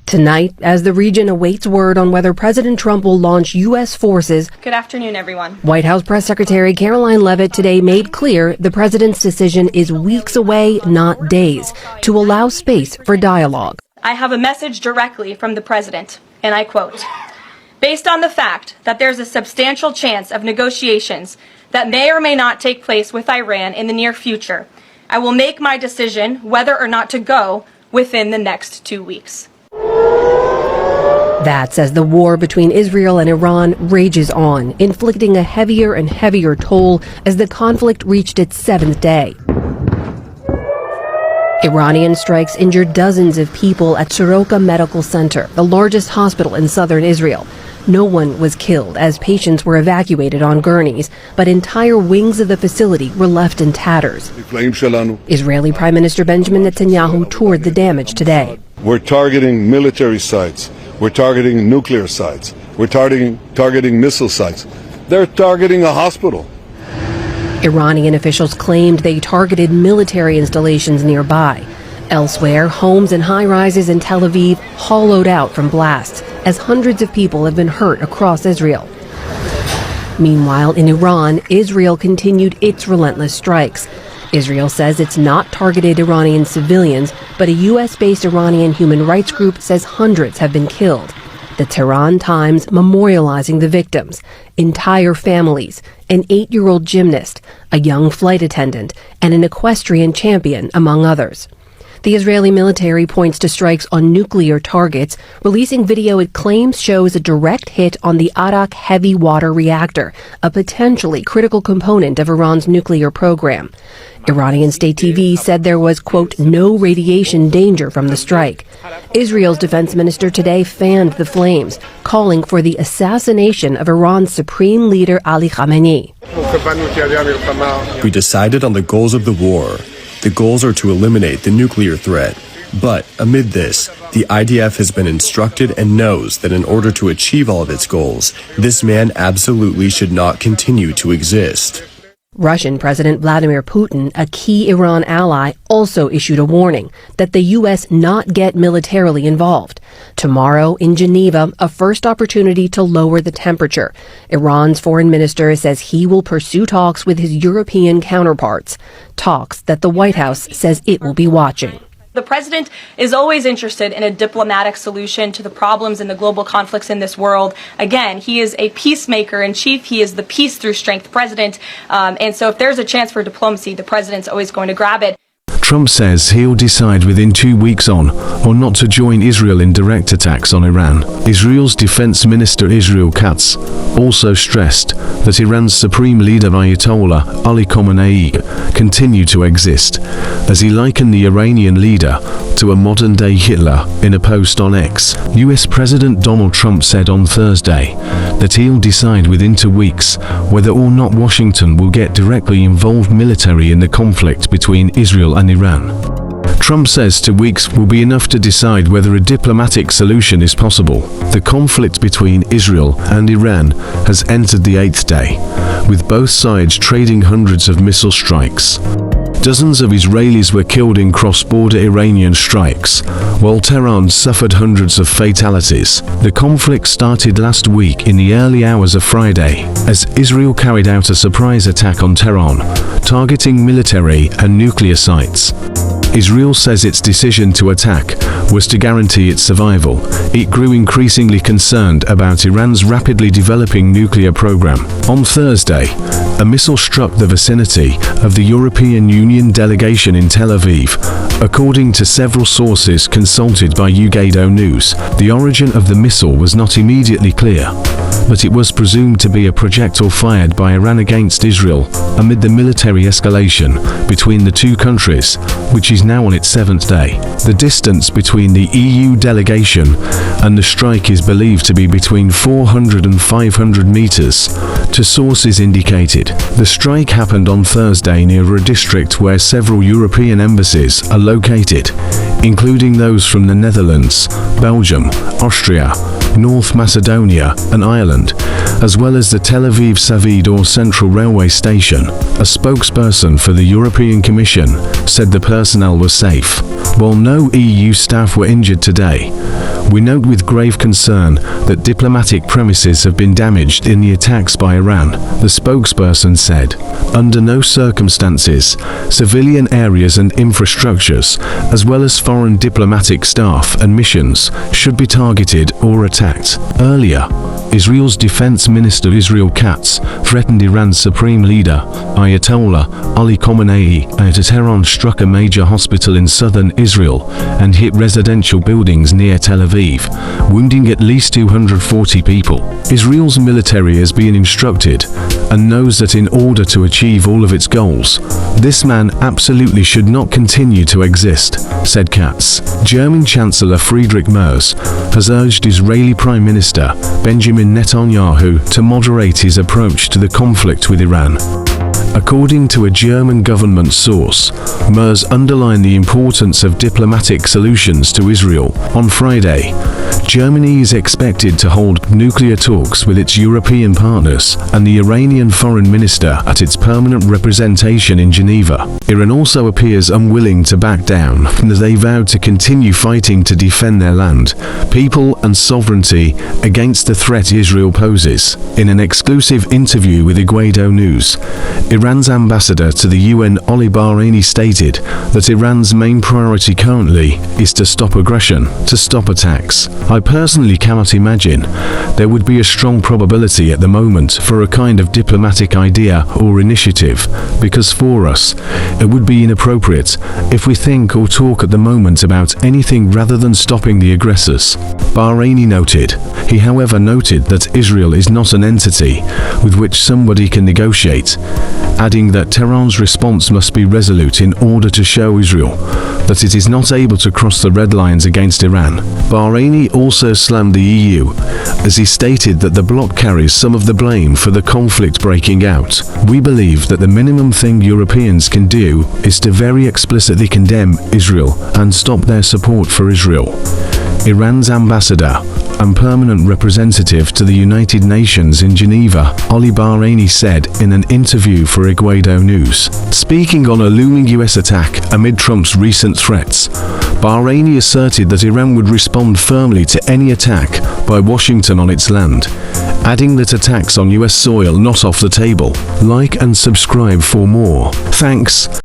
Tonight, as the region awaits word on whether President Trump will launch U.S. forces. Good afternoon, everyone. White House Press Secretary Caroline Leavitt today made clear the president's decision is weeks away, not days, to allow space for dialogue. I have a message directly from the president, and I quote, "Based on the fact that there's a substantial chance of negotiations that may or may not take place with Iran in the near future, I will make my decision whether or not to go within the next 2 weeks." That's as the war between Israel and Iran rages on, inflicting a heavier and heavier toll as the conflict reached its 7th day. Iranian strikes injured dozens of people at Soroka Medical Center, the largest hospital in southern Israel. No one was killed as patients were evacuated on gurneys, but entire wings of the facility were left in tatters. Israeli Prime Minister Benjamin Netanyahu toured the damage today. We're targeting military sites. We're targeting nuclear sites. We're targeting missile sites. They're targeting a hospital. Iranian officials claimed they targeted military installations nearby. Elsewhere, homes and high-rises in Tel Aviv hollowed out from blasts as hundreds of people have been hurt across Israel. Meanwhile, in Iran, Israel continued its relentless strikes. Israel says it's not targeted Iranian civilians, but a U.S.-based Iranian human rights group says hundreds have been killed. The Tehran Times memorializing the victims, entire families, an 8-year-old gymnast, a young flight attendant, and an equestrian champion, among others. The Israeli military points to strikes on nuclear targets, releasing video it claims shows a direct hit on the Arak heavy water reactor, a potentially critical component of Iran's nuclear program. Iranian state TV said there was, quote, no radiation danger from the strike. Israel's defense minister today fanned the flames, calling for the assassination of Iran's supreme leader Ali Khamenei. We decided on the goals of the war. The goals are to eliminate the nuclear threat. But amid this, the IDF has been instructed and knows that in order to achieve all of its goals, this man absolutely should not continue to exist. Russian President Vladimir Putin, a key Iran ally, also issued a warning that the U.S. not get militarily involved. Tomorrow in Geneva, a first opportunity to lower the temperature. Iran's foreign minister says he will pursue talks with his European counterparts, talks that the White House says it will be watching. The president is always interested in a diplomatic solution to the problems and the global conflicts in this world. Again, he is a peacemaker in chief. He is the peace through strength president. And so if there's a chance for diplomacy, the president's always going to grab it. Trump says he'll decide within 2 weeks on or not to join Israel in direct attacks on Iran. Israel's Defence Minister Israel Katz also stressed that Iran's supreme leader Ayatollah Ali Khamenei continued to exist, as he likened the Iranian leader to a modern-day Hitler in a post on X. US President Donald Trump said on Thursday that he'll decide within 2 weeks whether or not Washington will get directly involved militarily in the conflict between Israel and Iran. Trump says 2 weeks will be enough to decide whether a diplomatic solution is possible. The conflict between Israel and Iran has entered the 8th day, with both sides trading hundreds of missile strikes. Dozens of Israelis were killed in cross-border Iranian strikes, while Tehran suffered hundreds of fatalities. The conflict started last week in the early hours of Friday, as Israel carried out a surprise attack on Tehran, targeting military and nuclear sites. Israel says its decision to attack was to guarantee its survival. It grew increasingly concerned about Iran's rapidly developing nuclear program. On Thursday, a missile struck the vicinity of the European Union delegation in Tel Aviv. According to several sources consulted by Ugado News, the origin of the missile was not immediately clear, but it was presumed to be a projectile fired by Iran against Israel amid the military escalation between the two countries, which is now on its 7th day. The distance between the EU delegation and the strike is believed to be between 400 and 500 meters, to sources indicated. The strike happened on Thursday near a district where several European embassies are located, including those from the Netherlands, Belgium, Austria, North Macedonia and Ireland, as well as the Tel Aviv-Savid or Central Railway Station. A spokesperson for the European Commission said the personnel was safe. While no EU staff were injured today, we note with grave concern that diplomatic premises have been damaged in the attacks by Iran, the spokesperson said. Under no circumstances, civilian areas and infrastructures, as well as foreign diplomatic staff and missions, should be targeted or attacked. Earlier, Israel's Defence Minister Israel Katz threatened Iran's supreme leader, Ayatollah Ali Khamenei, after Tehran struck a major hospital in southern Israel and hit residential buildings near Tel Aviv, wounding at least 240 people. Israel's military has been instructed and knows that in order to achieve all of its goals, this man absolutely should not continue to exist, said Katz. German Chancellor Friedrich Merz has urged Israeli Prime Minister Benjamin Netanyahu to moderate his approach to the conflict with Iran. According to a German government source, Merz underlined the importance of diplomatic solutions to Israel. On Friday, Germany is expected to hold nuclear talks with its European partners and the Iranian foreign minister at its permanent representation in Geneva. Iran also appears unwilling to back down, as they vowed to continue fighting to defend their land, people and sovereignty against the threat Israel poses. In an exclusive interview with Iguado News, Iran's ambassador to the UN Ali Bahraini stated that Iran's main priority currently is to stop aggression, to stop attacks. I personally cannot imagine there would be a strong probability at the moment for a kind of diplomatic idea or initiative, because for us, it would be inappropriate if we think or talk at the moment about anything rather than stopping the aggressors. Bahraini noted. He however noted that Israel is not an entity with which somebody can negotiate, adding that Tehran's response must be resolute in order to show Israel that it is not able to cross the red lines against Iran. Bahraini also slammed the EU, as he stated that the bloc carries some of the blame for the conflict breaking out. We believe that the minimum thing Europeans can do is to very explicitly condemn Israel and stop their support for Israel. Iran's ambassador and permanent representative to the United Nations in Geneva, Ali Bahraini said in an interview for Iguado News. Speaking on a looming US attack amid Trump's recent threats, Bahraini asserted that Iran would respond firmly to any attack by Washington on its land, adding that attacks on US soil not off the table. Like and subscribe for more. Thanks.